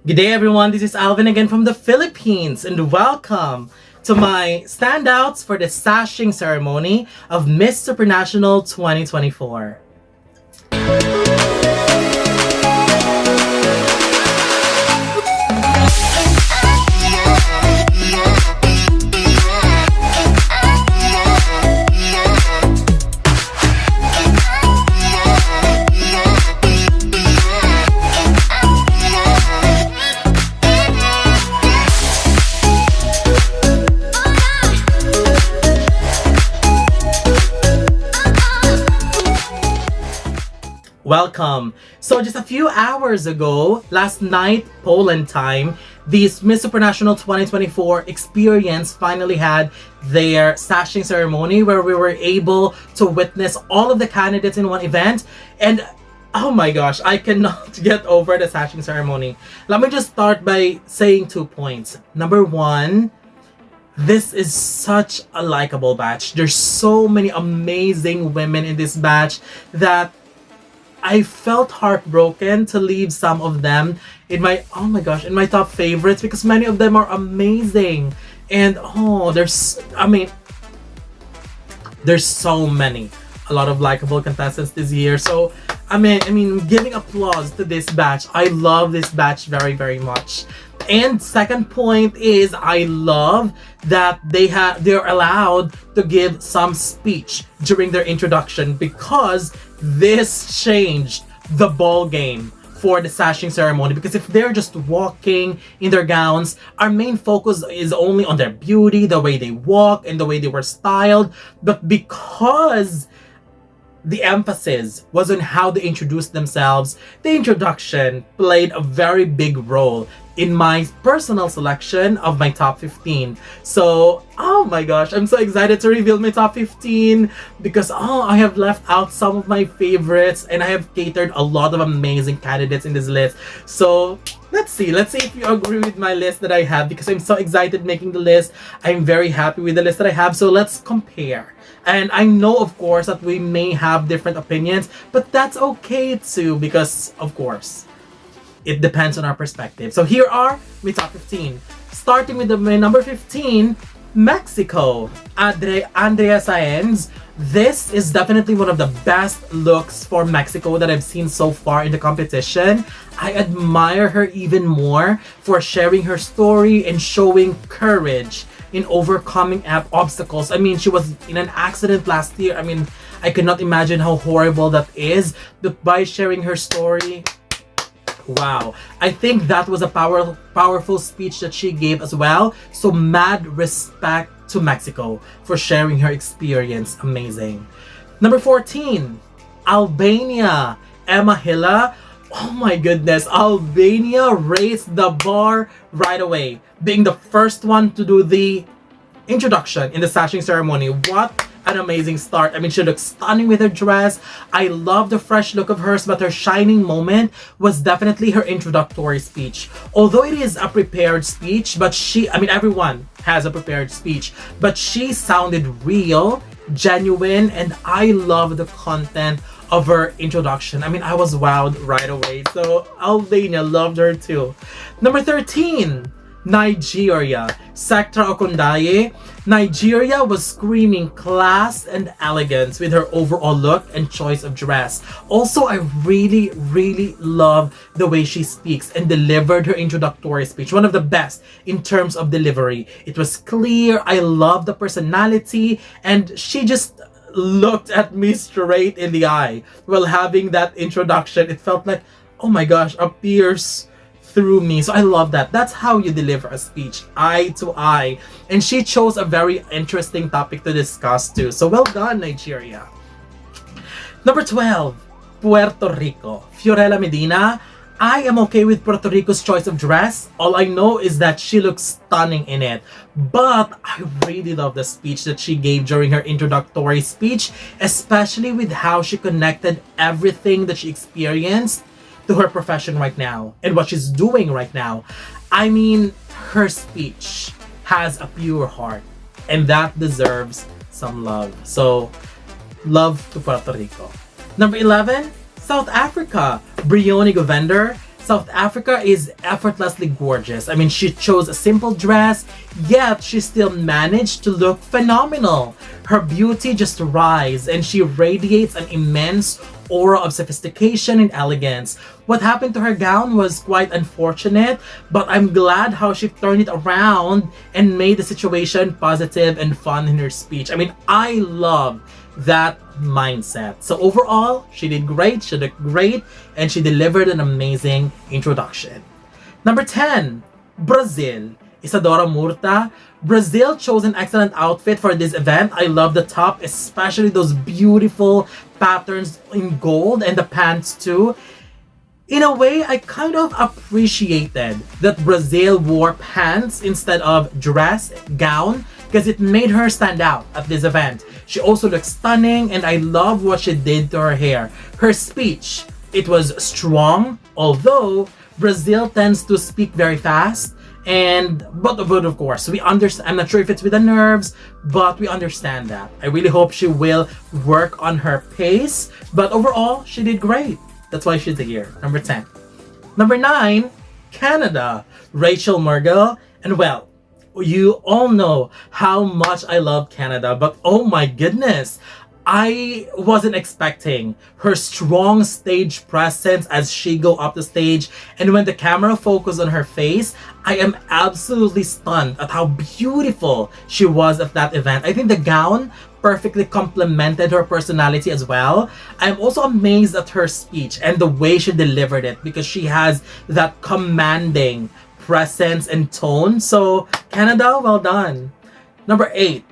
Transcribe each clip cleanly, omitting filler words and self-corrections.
Good day everyone, this is Alvin again from the Philippines and welcome to my standouts for the Sashing ceremony of Miss Supranational 2024. Welcome. So just a few hours ago, last night, Poland time, the Miss Supranational 2024 experience finally had their sashing ceremony where we were able to witness all of the candidates in one event. And oh my gosh, I cannot get over the sashing ceremony. Let me just start by saying 2 points. Number one, this is such a likable batch. There's so many amazing women in this batch that I felt heartbroken to leave some of them in my, oh my gosh, in my top favorites because many of them are amazing. And there's so many, a lot of likable contestants this year. So I mean, giving applause to this batch. I love this batch very, very much. And second point is I love that they're allowed to give some speech during their introduction because this changed the ball game for the sashing ceremony. Because if they're just walking in their gowns, our main focus is only on their beauty, the way they walk and the way they were styled. But because the emphasis was on how they introduced themselves, the introduction played a very big role in my personal selection of my top 15. So, oh my gosh, I'm so excited to reveal my top 15 because I have left out some of my favorites and I have catered a lot of amazing candidates in this list. So, let's see if you agree with my list that I have because I'm so excited making the list. I'm very happy with the list that I have. So, let's compare. And I know, of course, that we may have different opinions, but that's okay too because, of course, it depends on our perspective. So here are my top 15. Starting with my number 15, Mexico, Andrea Sáenz. This is definitely one of the best looks for Mexico that I've seen so far in the competition. I admire her even more for sharing her story and showing courage in overcoming obstacles. I mean, she was in an accident last year. I mean, I cannot imagine how horrible that is. But by sharing her story, wow, I think that was a powerful speech that she gave as well. So mad respect to Mexico for sharing her experience. Amazing. Number 14, Albania, 𝗦𝗨𝗦𝗏. Oh my goodness, Albania raised the bar right away, being the first one to do the introduction in the sashing ceremony. What an amazing start. I mean, she looks stunning with her dress. I love the fresh look of hers, but her shining moment was definitely her introductory speech. Although it is a prepared speech, but everyone has a prepared speech, but she sounded real, genuine, and I love the content of her introduction. I mean, I was wowed right away. So Albania, loved her too. Number 13, Nigeria, Sectra Okundaye. Nigeria was screaming class and elegance with her overall look and choice of dress. Also, I really, really love the way she speaks and delivered her introductory speech. One of the best in terms of delivery. It was clear. I love the personality, and she just looked at me straight in the eye while having that introduction. It felt like, oh my gosh, a pierce through me. So I love that. That's how you deliver a speech, eye to eye. And she chose a very interesting topic to discuss too. So well done, Nigeria. Number 12, Puerto Rico, Fiorella Medina. I am okay with Puerto Rico's choice of dress. All I know is that she looks stunning in it. But I really love the speech that she gave during her introductory speech, especially with how she connected everything that she experienced to her profession right now and what she's doing right now. I mean, her speech has a pure heart and that deserves some love. So, love to Puerto Rico. Number 11, South Africa, Briony Govender. South Africa is effortlessly gorgeous. I mean, she chose a simple dress, yet she still managed to look phenomenal. Her beauty just rises, and she radiates an immense aura of sophistication and elegance. What happened to her gown was quite unfortunate, but I'm glad how she turned it around and made the situation positive and fun in her speech. I mean, I love that mindset. So overall, she did great, she looked great, and she delivered an amazing introduction. Number 10, Brazil. Isadora Murta. Brazil chose an excellent outfit for this event. I love the top, especially those beautiful patterns in gold, and the pants too. In a way, I kind of appreciated that Brazil wore pants instead of dress, gown, because it made her stand out at this event. She also looked stunning, and I love what she did to her hair. Her speech, it was strong, although Brazil tends to speak very fast. But of course, we understand. I'm not sure if it's with the nerves, but we understand that. I really hope she will work on her pace. But overall, she did great. That's why she's here. Number 10. Number 9, Canada. Rachel Mergel. And well, you all know how much I love Canada, but oh my goodness, I wasn't expecting her strong stage presence as she go up the stage, and when the camera focused on her face, I am absolutely stunned at how beautiful she was at that event. I think the gown perfectly complemented her personality as well. I'm also amazed at her speech and the way she delivered it, because she has that commanding presence and tone. So Canada, well done. Number 8,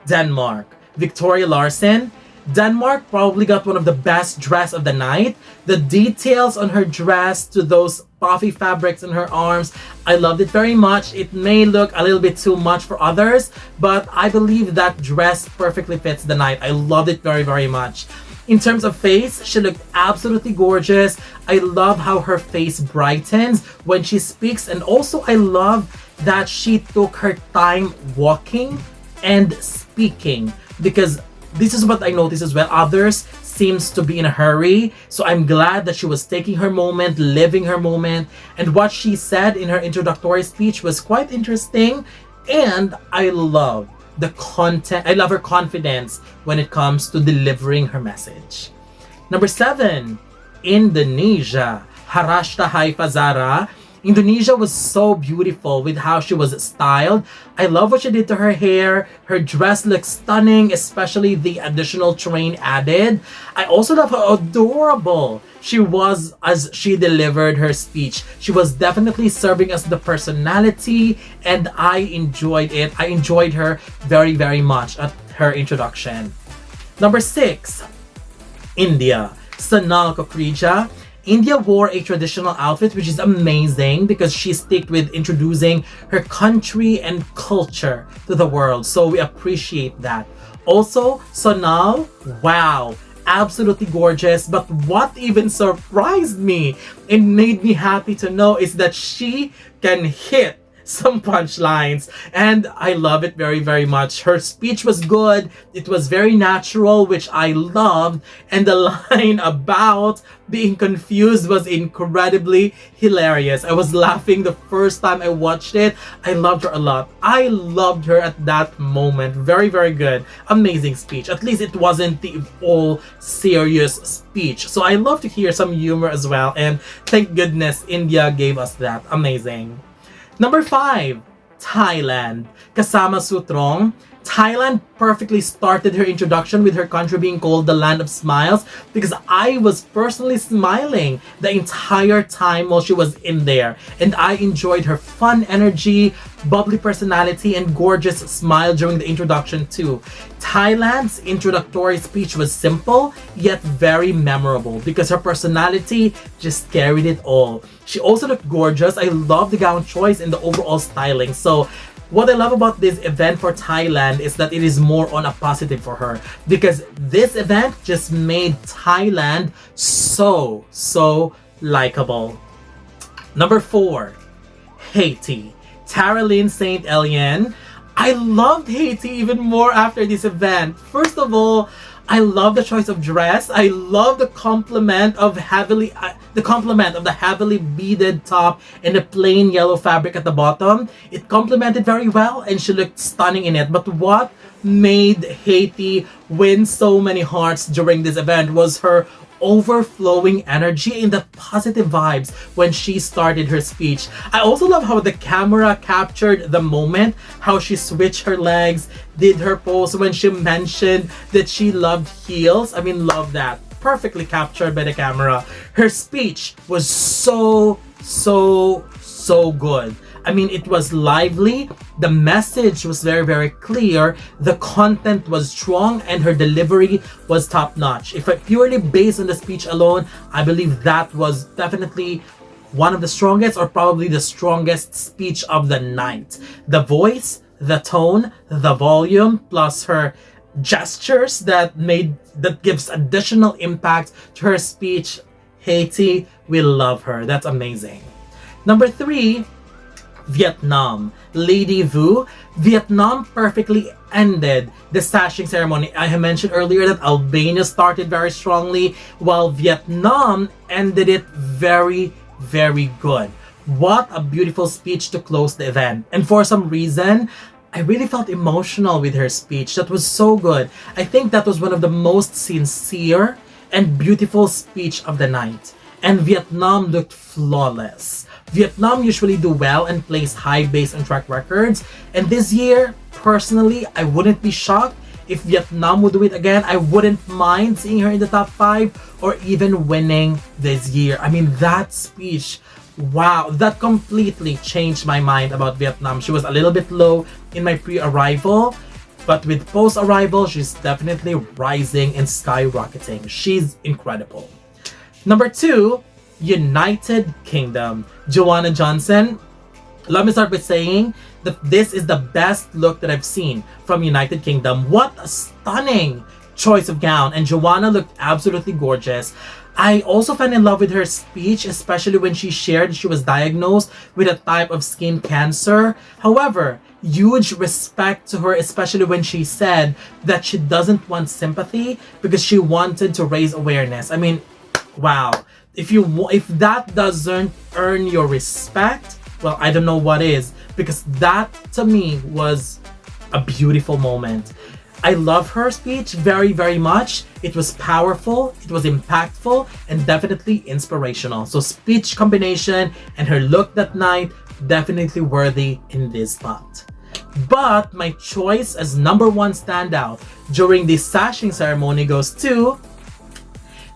Denmark. Victoria Larsen. Denmark probably got one of the best dress of the night. The details on her dress to those puffy fabrics in her arms, I loved it very much. It may look a little bit too much for others, but I believe that dress perfectly fits the night. I loved it very, very much. In terms of face, she looked absolutely gorgeous. I love how her face brightens when she speaks, and also I love that she took her time walking and speaking, because this is what I noticed as well. Others seems to be in a hurry, so I'm glad that she was taking her moment, living her moment, and what she said in her introductory speech was quite interesting, and I love the content. I love her confidence when it comes to delivering her message. Number 7, Indonesia. Harashta Haifa Zara. Indonesia was so beautiful with how she was styled. I love what she did to her hair. Her dress looks stunning, especially the additional train added. I also love how adorable she was as she delivered her speech. She was definitely serving as the personality, and I enjoyed it. I enjoyed her very, very much at her introduction. Number 6, India. Sonal Kokreja. India wore a traditional outfit, which is amazing because she stuck with introducing her country and culture to the world. So we appreciate that. Also, Sonal, wow, absolutely gorgeous. But what even surprised me and made me happy to know is that she can hit some punchlines, and I love it very, very much. Her speech was good. It was very natural, which I loved, and the line about being confused was incredibly hilarious. I was laughing the first time I watched it. I loved her a lot. I loved her at that moment. Very, very good. Amazing speech. At least it wasn't the all serious speech. So I love to hear some humor as well, and thank goodness India gave us that. Amazing. Number 5, Thailand. Kasama Sutrong. Thailand perfectly started her introduction with her country being called the land of smiles, because I was personally smiling the entire time while she was in there, and I enjoyed her fun energy, bubbly personality, and gorgeous smile during the introduction too. Thailand's introductory speech was simple yet very memorable because her personality just carried it all. She also looked gorgeous. I love the gown choice and the overall styling. So what I love about this event for Thailand is that it is more on a positive for her, because this event just made Thailand so likable. Number 4, Haiti. Taraline St. Elian. I loved Haiti even more after this event. First of all, I love the choice of dress. I love the complement of the heavily beaded top and the plain yellow fabric at the bottom. It complemented very well and she looked stunning in it. But what made Haiti win so many hearts during this event was her overflowing energy and the positive vibes when she started her speech. I also love how the camera captured the moment, how she switched her legs, did her pose when she mentioned that she loved heels. I mean, love that. Perfectly captured by the camera. Her speech was so good. I mean, it was lively, the message was very clear, the content was strong, and her delivery was top-notch. If I purely based on the speech alone, I believe that was definitely one of the strongest or probably the strongest speech of the night. The voice, the tone, the volume, plus her gestures that gives additional impact to her speech. Haiti, we love her. That's amazing. Number 3, Vietnam. Lady Vu. Vietnam perfectly ended the sashing ceremony. I have mentioned earlier that Albania started very strongly while Vietnam ended it very good. What a beautiful speech to close the event. And for some reason, I really felt emotional with her speech. That was so good. I think that was one of the most sincere and beautiful speech of the night. And Vietnam looked flawless. Vietnam usually do well and place high bass and track records. And this year, personally, I wouldn't be shocked if Vietnam would do it again. I wouldn't mind seeing her in the top 5 or even winning this year. I mean, that speech, wow, that completely changed my mind about Vietnam. She was a little bit low in my pre-arrival, but with post-arrival, she's definitely rising and skyrocketing. She's incredible. Number 2, United Kingdom. Joanna Johnson. Let me start by saying that this is the best look that I've seen from United Kingdom. What a stunning choice of gown, and Joanna looked absolutely gorgeous. I also fell in love with her speech, especially when she shared she was diagnosed with a type of skin cancer. However, huge respect to her, especially when she said that she doesn't want sympathy because she wanted to raise awareness. I mean, wow. If that doesn't earn your respect, well, I don't know what is, because that to me was a beautiful moment. I love her speech very much. It was powerful, it was impactful, and definitely inspirational. So speech combination and her look that night, definitely worthy in this spot. But my choice as number 1 standout during the sashing ceremony goes to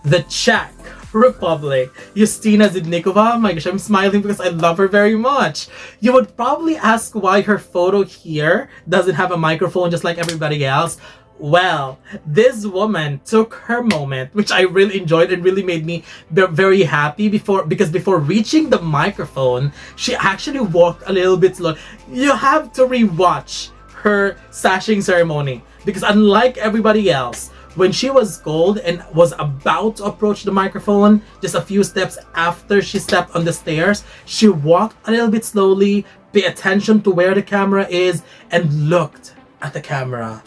the Czech Republic, Justyna Zydnikova. Oh my gosh, I'm smiling because I love her very much. You would probably ask why her photo here doesn't have a microphone just like everybody else. Well, this woman took her moment, which I really enjoyed and really made me very happy because before reaching the microphone, she actually walked a little bit slow. You have to rewatch her sashing ceremony because unlike everybody else, when she was gold and was about to approach the microphone, just a few steps after she stepped on the stairs, she walked a little bit slowly, paid attention to where the camera is, and looked at the camera.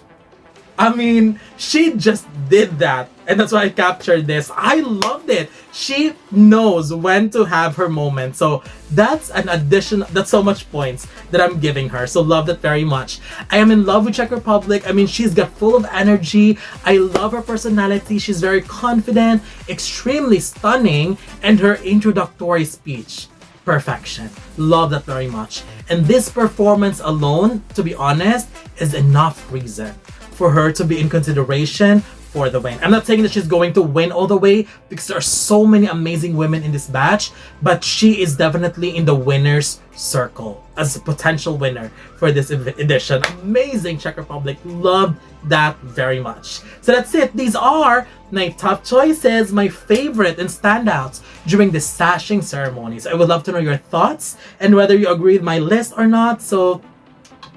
I mean, she just did that. And that's why I captured this. I loved it. She knows when to have her moment. So that's an addition. That's so much points that I'm giving her. So love that very much. I am in love with Czech Republic. I mean, she's got full of energy. I love her personality. She's very confident, extremely stunning, and her introductory speech, perfection. Love that very much. And this performance alone, to be honest, is enough reason for her to be in consideration for the win. I'm not saying that she's going to win all the way because there are so many amazing women in this batch, but she is definitely in the winner's circle as a potential winner for this edition. Amazing Czech Republic. Love that very much. So that's it. These are my top choices, my favorite and standouts during the sashing ceremonies. I would love to know your thoughts and whether you agree with my list or not. So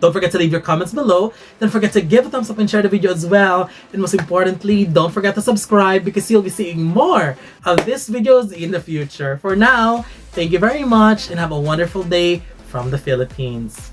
don't forget to leave your comments below. Don't forget to give a thumbs up and share the video as well. And most importantly, don't forget to subscribe because you'll be seeing more of these videos in the future. For now, thank you very much and have a wonderful day from the Philippines.